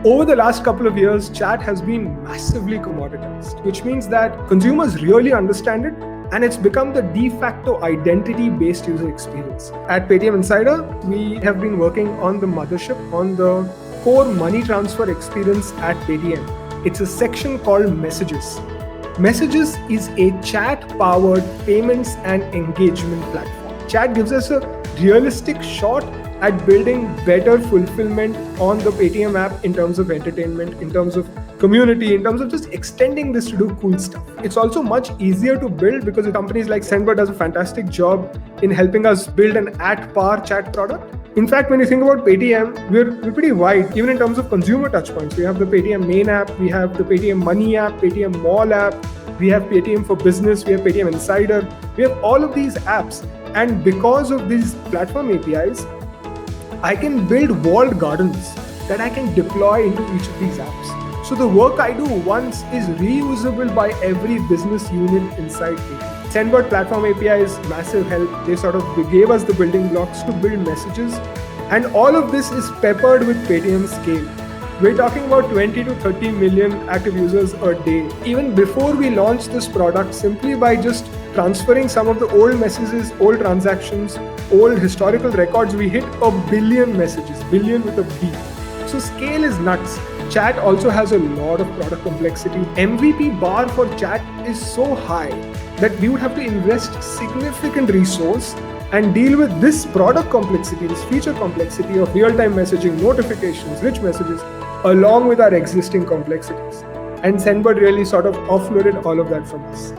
Over the last couple of years, chat has been massively commoditized, which means that consumers really understand it and it's become the de facto identity-based user experience. At Paytm Insider, we have been working on the mothership, on the core money transfer experience at Paytm. It's a section called Messages. Messages is a chat-powered payments and engagement platform. Chat gives us a realistic shot at building better fulfillment on the Paytm app in terms of entertainment, in terms of community, in terms of just extending this to do cool stuff. It's also much easier to build because companies like Sendbird does a fantastic job in helping us build an at-par chat product. In fact, when you think about Paytm, we're pretty wide, even in terms of consumer touchpoints. We have the Paytm main app, we have the Paytm Money app, Paytm Mall app, we have Paytm for Business, we have Paytm Insider. We have all of these apps. And because of these platform APIs, I can build walled gardens that I can deploy into each of these apps. So the work I do once is reusable by every business unit inside Paytm. Sendbird platform API is massive help. They sort of gave us the building blocks to build messages. And all of this is peppered with Paytm scale. We're talking about 20 to 30 million active users a day. Even before we launched this product, simply by just transferring some of the old messages, old transactions, old historical records, we hit 1 billion messages, billion with a B. So scale is nuts. Chat also has a lot of product complexity. MVP bar for chat is so high that we would have to invest significant resource and deal with this product complexity, this feature complexity of real-time messaging, notifications, rich messages, along with our existing complexities. And Sendbird really sort of offloaded all of that from us.